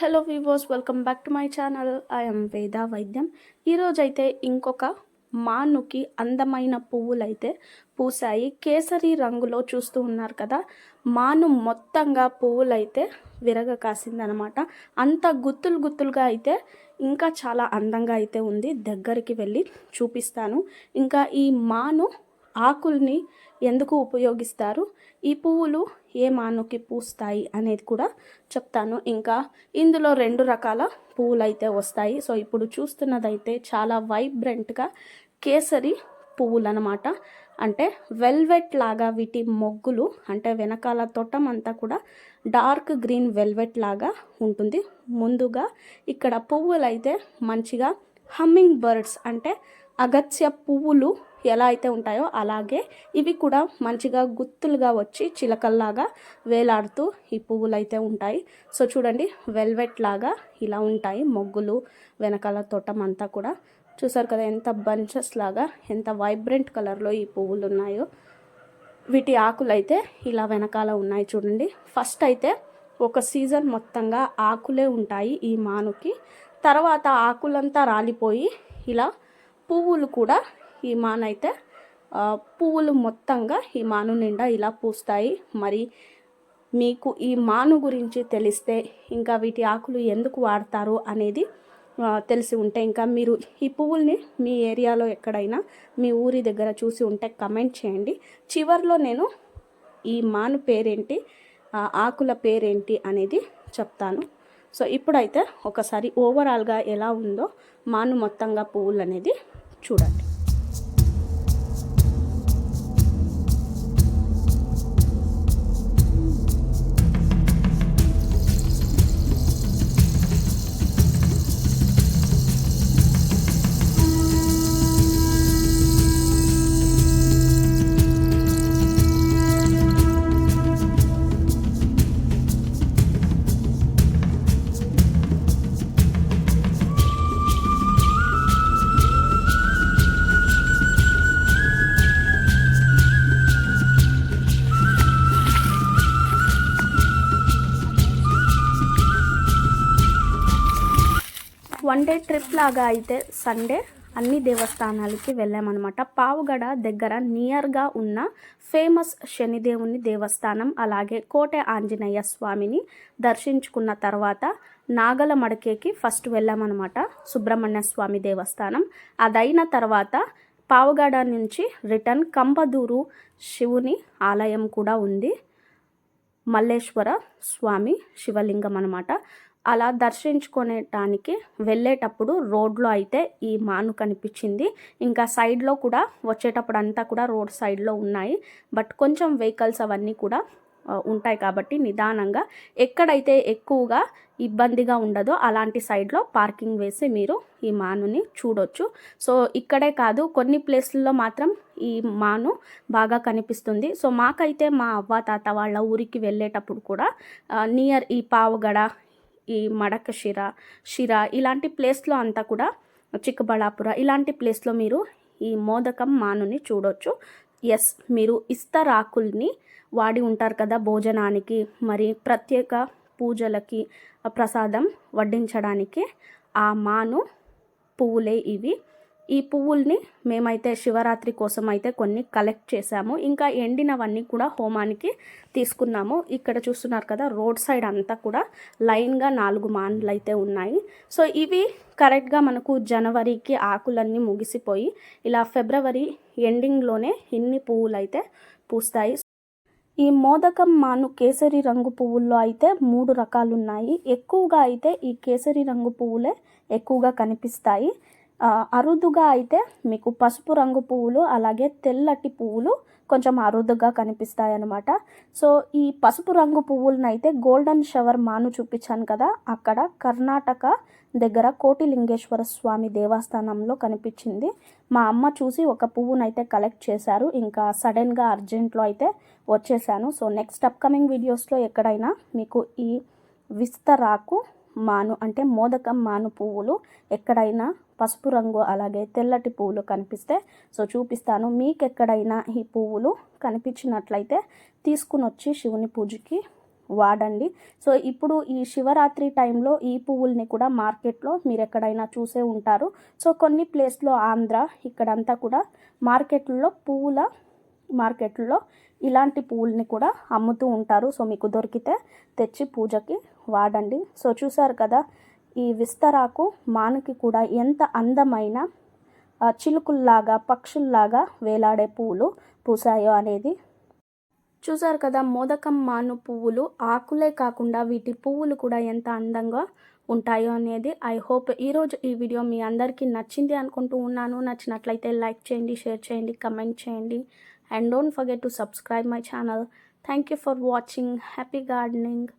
Hello weavers, welcome back to my channel. I'm వేద వైద్యం. ఈరోజైతే ఇంకొక మానుకి అందమైన పువ్వులైతే పూసాయి. కేసరి రంగులో చూస్తూ ఉన్నారు కదా, మాను మొత్తంగా పువ్వులైతే విరగ కాసిందనమాట. అంత గుత్తులు గుత్తులుగా అయితే ఇంకా చాలా అందంగా అయితే ఉంది. దగ్గరికి వెళ్ళి చూపిస్తాను. ఇంకా ఈ మాను ఆకుల్ని ఎందుకు ఉపయోగిస్తారు, ఈ పువ్వులు ఏ మానుకి పూస్తాయి అనేది కూడా చెప్తాను. ఇంకా ఇందులో 2 రకాల పువ్వులు అయితే వస్తాయి. సో ఇప్పుడు చూస్తున్నదైతే చాలా వైబ్రెంట్గా కేసరి పువ్వులు అనమాట. అంటే వెల్వెట్ లాగా వీటి మొగ్గులు, అంటే వెనకాల తొట్టం అంతా కూడా డార్క్ గ్రీన్ వెల్వెట్ లాగా ఉంటుంది. ముందుగా ఇక్కడ పువ్వులు అయితే మంచిగా హమ్మింగ్ బర్డ్స్ అంటే అగత్య పువ్వులు ఎలా అయితే ఉంటాయో అలాగే ఇవి కూడా మంచిగా గుత్తులుగా వచ్చి చిలకల్లాగా వేలాడుతూ ఈ పువ్వులు అయితే ఉంటాయి. సో చూడండి, వెల్వెట్ లాగా ఇలా ఉంటాయి మొగ్గులు, వెనకాల తోటం అంతా కూడా. చూసారు కదా ఎంత బంచెస్ లాగా, ఎంత వైబ్రెంట్ కలర్లో ఈ పువ్వులు ఉన్నాయో. వీటి ఆకులు అయితే ఇలా వెనకాల ఉన్నాయి చూడండి. ఫస్ట్ అయితే ఒక సీజన్ మొత్తంగా ఆకులే ఉంటాయి ఈ మానుకి. తర్వాత ఆకులంతా రాలిపోయి ఇలా పువ్వులు కూడా ఈ మానైతే పువ్వులు మొత్తంగా ఈ మాను నిండా ఇలా పూస్తాయి. మరి మీకు ఈ మాను గురించి తెలిస్తే, ఇంకా వీటి ఆకులు ఎందుకు వాడతారు అనేది తెలిసి ఉంటే, ఇంకా మీరు ఈ పువ్వుల్ని మీ ఏరియాలో ఎక్కడైనా మీ ఊరి దగ్గర చూసి ఉంటే కమెంట్ చేయండి. చివర్లో నేను ఈ మాను పేరేంటి, ఆకుల పేరేంటి అనేది చెప్తాను. సో ఇప్పుడైతే ఒకసారి ఓవరాల్గా ఎలా ఉందో మాను మొత్తంగా పువ్వులు అనేది చూడండి. వన్ డే ట్రిప్ లాగా అయితే సండే అన్ని దేవస్థానాలకి వెళ్ళామన్నమాట. పావుగడ దగ్గర నియర్గా ఉన్న ఫేమస్ శనిదేవుని దేవస్థానం, అలాగే కోటె ఆంజనేయ స్వామిని దర్శించుకున్న తర్వాత నాగల మడకేకి ఫస్ట్ వెళ్ళామన్నమాట, సుబ్రహ్మణ్య స్వామి దేవస్థానం. అదైన తర్వాత పావుగడ నుంచి రిటర్న్ కంబదూరు శివుని ఆలయం కూడా ఉంది, మల్లేశ్వర స్వామి శివలింగం అనమాట. అలా దర్శించుకునేటానికి వెళ్ళేటప్పుడు రోడ్లో అయితే ఈ మాను కనిపించింది. ఇంకా సైడ్లో కూడా వచ్చేటప్పుడు అంతా కూడా రోడ్ సైడ్లో ఉన్నాయి. బట్ కొంచెం వెహికల్స్ అవన్నీ కూడా ఉంటాయి కాబట్టి నిదానంగా, ఎక్కడైతే ఎక్కువగా ఇబ్బందిగా ఉండదో అలాంటి సైడ్లో పార్కింగ్ వేసి మీరు ఈ మానుని చూడొచ్చు. సో ఇక్కడే కాదు, కొన్ని ప్లేస్లలో మాత్రం ఈ మాను బాగా కనిపిస్తుంది. సో మాకైతే మా అవ్వ తాత వాళ్ళ ఊరికి వెళ్ళేటప్పుడు కూడా నియర్ ఈ పావుగడ, ఈ మడకశిర ఇలాంటి ప్లేస్లో అంతా కూడా, చిక్కబళ్ళాపుర ఇలాంటి ప్లేస్లో మీరు ఈ మోదకం మానుని చూడొచ్చు. ఎస్, మీరు ఇస్తరాకుల్ని వాడి ఉంటారు కదా భోజనానికి, మరి ప్రత్యేక పూజలకి ప్రసాదం వడ్డించడానికి ఆ మాను పువ్వులే ఇవి. ఈ పువ్వుల్ని మేమైతే శివరాత్రి కోసం అయితే కొన్ని కలెక్ట్ చేసాము. ఇంకా ఎండినవన్నీ కూడా హోమానికి తీసుకున్నాము. ఇక్కడ చూస్తున్నారు కదా, రోడ్ సైడ్ అంతా కూడా లైన్గా 4 మాన్లు అయితే ఉన్నాయి. సో ఇవి కరెక్ట్గా మనకు జనవరికి ఆకులన్నీ ముగిసిపోయి ఇలా ఫిబ్రవరి ఎండింగ్లోనే ఇన్ని పువ్వులు అయితే పూస్తాయి. ఈ మోదకం మాను కేసరి రంగు పువ్వుల్లో అయితే 3 రకాలు ఉన్నాయి. ఎక్కువగా అయితే ఈ కేసరి రంగు పువ్వులే ఎక్కువగా కనిపిస్తాయి. అరుదుగా అయితే మీకు పసుపు రంగు పువ్వులు, అలాగే తెల్లటి పువ్వులు కొంచెం అరుదుగా కనిపిస్తాయి అన్నమాట. సో ఈ పసుపు రంగు పువ్వులను అయితే గోల్డెన్ షవర్ మాను చూపించాను కదా, అక్కడ కర్ణాటక దగ్గర కోటిలింగేశ్వర స్వామి దేవస్థానంలో కనిపించింది. మా అమ్మ చూసి ఒక పువ్వునైతే కలెక్ట్ చేశారు. ఇంకా సడన్గా అర్జెంట్లో అయితే వచ్చేసాను. సో నెక్స్ట్ అప్కమింగ్ వీడియోస్లో ఎక్కడైనా మీకు ఈ విస్తరాకు మాను అంటే మోదకం మాను పువ్వులు ఎక్కడైనా పసుపు రంగు అలాగే తెల్లటి పువ్వులు కనిపిస్తే సో చూపిస్తాను. మీకు ఎక్కడైనా ఈ పువ్వులు కనిపించినట్లయితే తీసుకుని వచ్చి శివుని పూజకి వాడండి. సో ఇప్పుడు ఈ శివరాత్రి టైంలో ఈ పువ్వుల్ని కూడా మార్కెట్లో మీరు ఎక్కడైనా చూసే ఉంటారు. సో కొన్ని ప్లేస్లో ఆంధ్ర ఇక్కడంతా కూడా మార్కెట్లో ఇలాంటి పువ్వుల్ని కూడా అమ్ముతూ ఉంటారు. సో మీకు దొరికితే తెచ్చి పూజకి వాడండి. సో చూసారు కదా ఈ విస్తరాకు మానుకి కూడా ఎంత అందమైన చిలుకల్లాగా పక్షుల్లాగా వేలాడే పువ్వులు పూసాయో అనేది. చూసారు కదా మోదకం మాను పువ్వులు ఆకులే కాకుండా వీటి పువ్వులు కూడా ఎంత అందంగా ఉంటాయో అనేది. ఐ హోప్ ఈరోజు ఈ వీడియో మీ అందరికీ నచ్చింది అనుకుంటూ ఉన్నాను. నచ్చినట్లయితే లైక్ చేయండి, షేర్ చేయండి, కమెంట్ చేయండి and don't forget to subscribe my channel. Thank you for watching. Happy gardening.